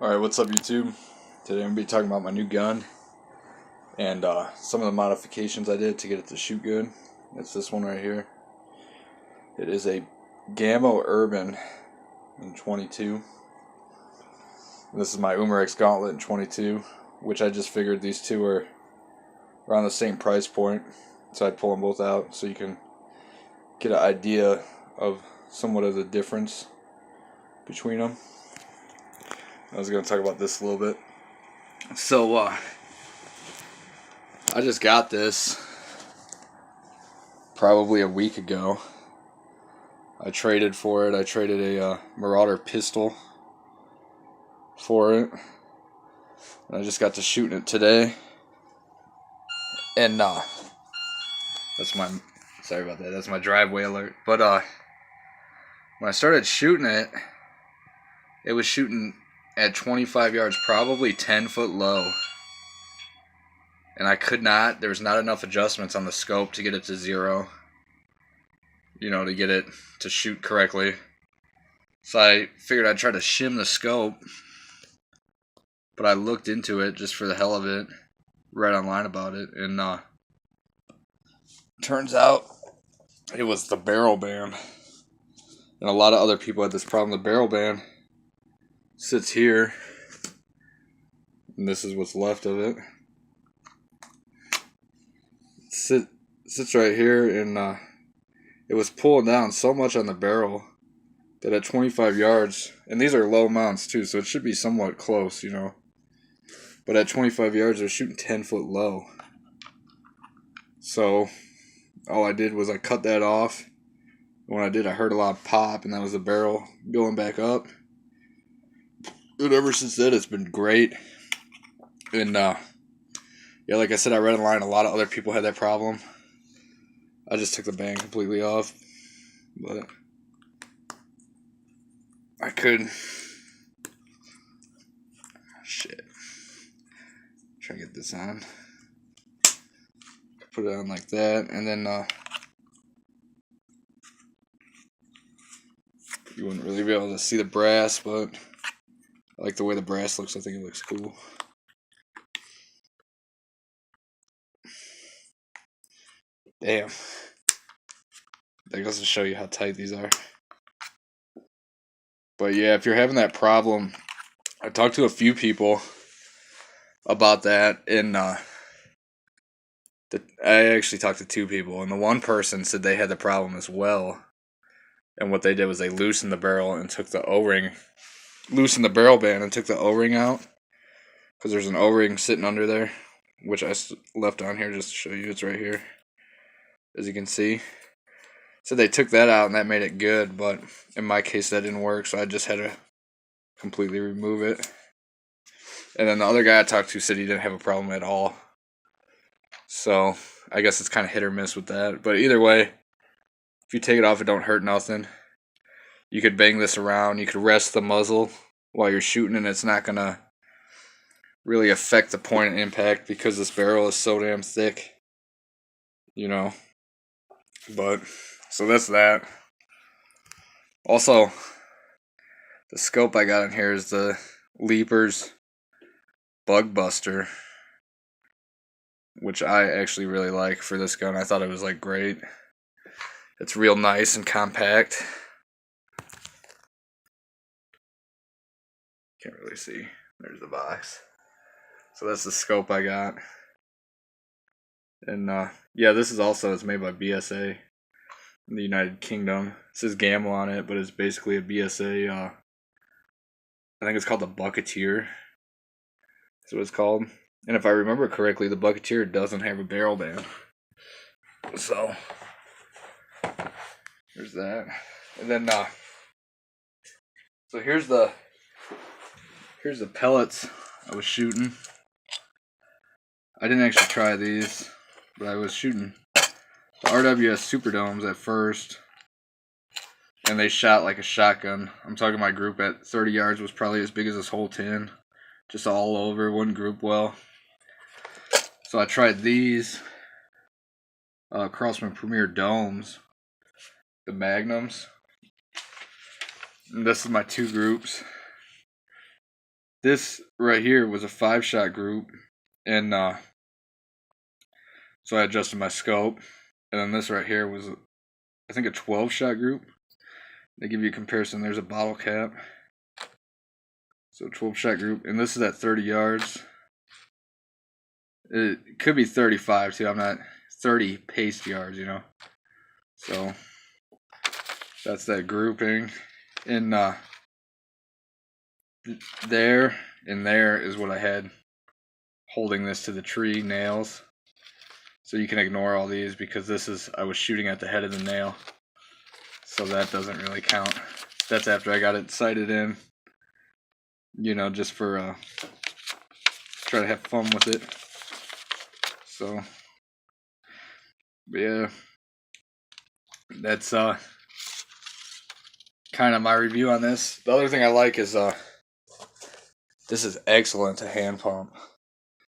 Alright, what's up YouTube? Today I'm going to be talking about my new gun and some of the modifications I did to get it to shoot good. It's this one right here. It is a Gamo Urban in 22. And this is my Umarex Gauntlet in 22, which I just figured these two are around the same price point. So I'd pull them both out so you can get an idea of somewhat of the difference between them. I was going to talk about this a little bit. So, I just got this probably a week ago. I traded for it. I traded a Marauder pistol for it. And I just got to shooting it today. And, that's my, sorry about that, that's my driveway alert. But, when I started shooting it, it was shooting at 25 yards, probably 10 foot low. And I could not, there was not enough adjustments on the scope to get it to 0. You know, to get it to shoot correctly. So I figured I'd try to shim the scope. But I looked into it just for the hell of it, read online about it, and turns out it was the barrel band. And a lot of other people had this problem. The barrel band sits here, and this is what's left of it. Sits right here, and it was pulling down so much on the barrel that at 25 yards, and these are low mounts too, so it should be somewhat close, you know. But at 25 yards, they're shooting 10 foot low. So all I did was I cut that off. When I did, I heard a lot of pop, and that was the barrel going back up. And ever since then, it's been great. And yeah, like I said, I read online, a lot of other people had that problem. I just took the band completely off, but I could. Shit. Try to get this on. Put it on like that, and then you wouldn't really be able to see the brass, but I like the way the brass looks. I think it looks cool. Damn. That goes to show you how tight these are. But yeah, if you're having that problem, I talked to a few people about that, and I actually talked to 2 people, and the one person said they had the problem as well. And what they did was they loosened the barrel and took the O-ring, loosened the barrel band and took the O-ring out, because there's an O-ring sitting under there, which I left on here just to show you. It's right here, as you can see. So they took that out, and that made it good, but in my case that didn't work, so I just had to completely remove it. And then the other guy I talked to said he didn't have a problem at all. So I guess it's kind of hit or miss with that. But either way, if you take it off, it don't hurt nothing. You could bang this around. You could rest the muzzle while you're shooting, and it's not going to really affect the point of impact because this barrel is so damn thick. You know. But, so that's that. Also, the scope I got in here is the Leapers Bug Buster, which I actually really like for this gun. I thought it was like great. It's real nice and compact. Can't really see. There's the box. So that's the scope I got. And yeah, this is also, it's made by BSA in the United Kingdom. It says Gamo on it, but it's basically a BSA, I think it's called the Bucketeer. That's what it's called. And if I remember correctly, the Bucketeer doesn't have a barrel band. So there's that. And then so here's the pellets I was shooting. I didn't actually try these, but I was shooting the RWS Superdomes at first, and they shot like a shotgun. I'm talking my group at 30 yards was probably as big as this whole tin, just all over, wouldn't group well. So I tried these Crossman Premier Domes, the Magnums. And this is my 2 groups. this right here was a 5-shot group, and so I adjusted my scope. And then this right here was, I think, a 12-shot group. They give you a comparison. There's a bottle cap. So 12-shot group, and this is at 30 yards. It could be 35 too. I'm not 30 pace yards, you know. So that's that grouping, and there and there is what I had holding this to the tree nails. So you can ignore all these because this is, I was shooting at the head of the nail, so that doesn't really count. That's after I got it sighted in, you know, just for try to have fun with it. So, but yeah, that's kind of my review on this. The other thing I like is this is excellent to hand pump.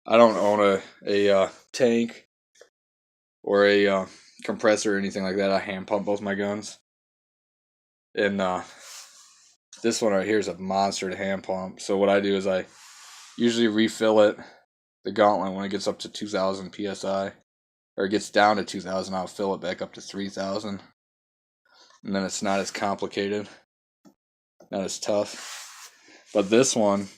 I don't own a tank or a compressor or anything like that. I hand pump both my guns, and this one right here is a monster to hand pump. So what I do is I usually refill it, the gauntlet, when it gets up to 2,000 psi, or it gets down to 2,000. I'll fill it back up to 3,000, and then it's not as complicated, not as tough. But this one,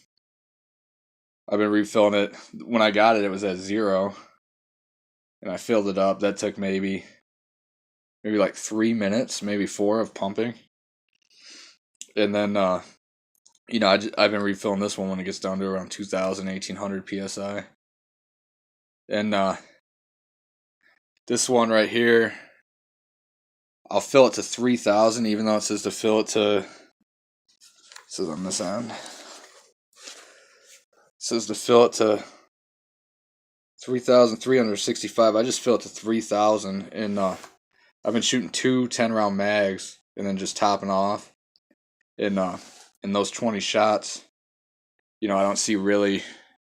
I've been refilling it. When I got it, it was at 0, and I filled it up. That took maybe like 3 minutes, maybe 4 of pumping. And then, you know, I've been refilling this one when it gets down to around 2,000, 1,800 psi. And this one right here, I'll fill it to 3,000, even though it says to fill it to, it says on this end, it says to fill it to 3,365. I just fill it to 3,000, and I've been shooting 2 10-round mags and then just topping off. In those 20 shots, you know, I don't see really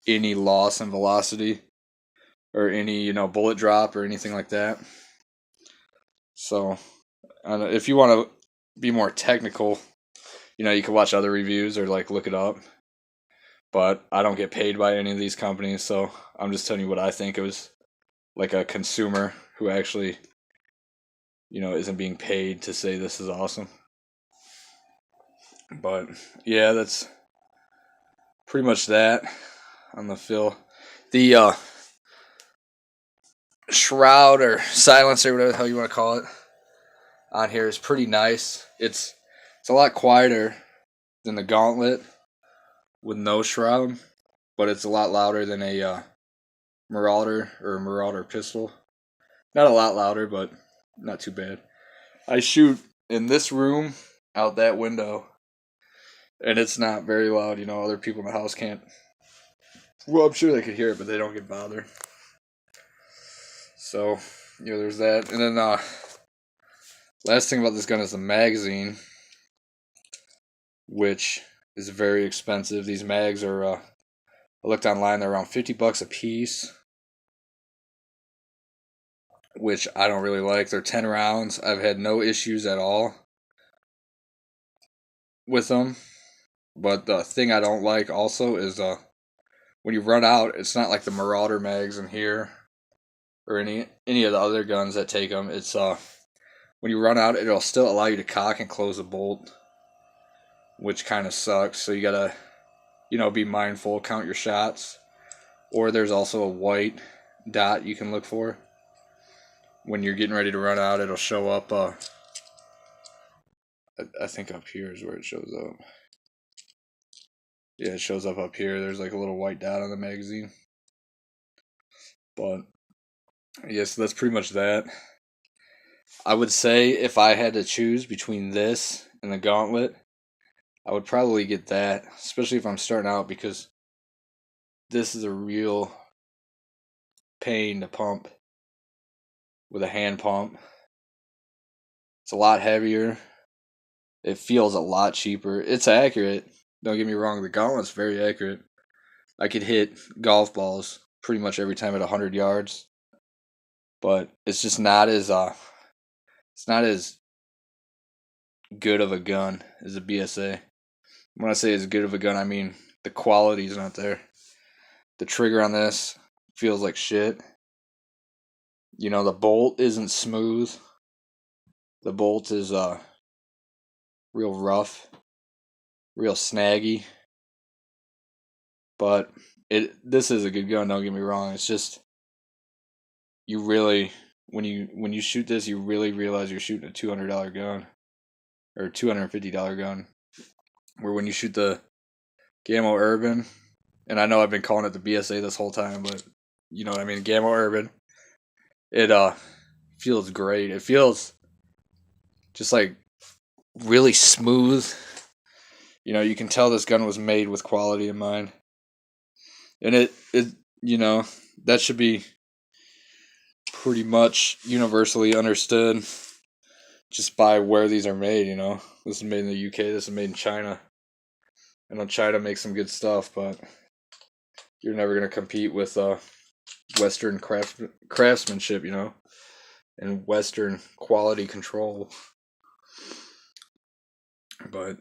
any loss in velocity or any, you know, bullet drop or anything like that. So, if you want to be more technical, you know, you can watch other reviews or like look it up. But I don't get paid by any of these companies, so I'm just telling you what I think. It was like a consumer who actually, you know, isn't being paid to say this is awesome. But yeah, that's pretty much that on the fill. The shroud or silencer, whatever the hell you want to call it, on here is pretty nice. It's a lot quieter than the Gauntlet with no shroud, but it's a lot louder than a Marauder pistol. Not a lot louder, but not too bad. I shoot in this room out that window, and it's not very loud. You know, other people in the house can't. Well, I'm sure they could hear it, but they don't get bothered. So, you know, there's that. And then, last thing about this gun is the magazine, which is very expensive. These mags are, I looked online, they're around $50 a piece, which I don't really like. They're 10 rounds. I've had no issues at all with them. But the thing I don't like also is when you run out, it's not like the Marauder mags in here or any of the other guns that take them. It's when you run out, it'll still allow you to cock and close the bolt, which kind of sucks. So you gotta, you know, be mindful, count your shots. Or there's also a white dot you can look for when you're getting ready to run out. It'll show up. I think up here is where it shows up. Yeah, it shows up here. There's like a little white dot on the magazine. But yes, that's pretty much that. I would say if I had to choose between this and the Gauntlet, I would probably get that, especially if I'm starting out, because this is a real pain to pump with a hand pump. It's a lot heavier. It feels a lot cheaper. It's accurate. Don't get me wrong, the Gauntlet's very accurate. I could hit golf balls pretty much every time at 100 yards. But it's just not as good of a gun as a BSA. When I say as good of a gun, I mean the quality's not there. The trigger on this feels like shit. You know, the bolt isn't smooth. The bolt is real rough, real snaggy. But this is a good gun, don't get me wrong. It's just you really when you shoot this, you really realize you're shooting a $200 gun or a $250 gun. Where when you shoot the Gamo Urban, and I know I've been calling it the BSA this whole time, but you know what I mean, Gamo Urban, it feels great. It feels just like really smooth. You know, you can tell this gun was made with quality in mind. And it you know, that should be pretty much universally understood just by where these are made, you know. This is made in the UK, this is made in China. I know China makes some good stuff, but you're never going to compete with Western craftsmanship, you know, and Western quality control. But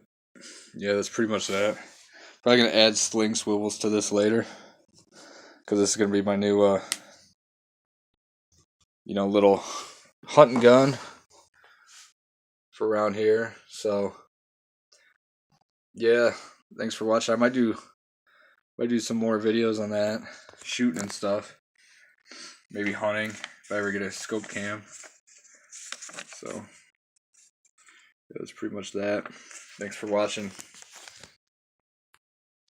yeah, that's pretty much that. Probably going to add sling swivels to this later, because this is going to be my new, you know, little hunting gun for around here. So yeah, thanks for watching. I might do some more videos on that, shooting and stuff, maybe hunting if I ever get a scope cam. So yeah, that's pretty much that. Thanks for watching.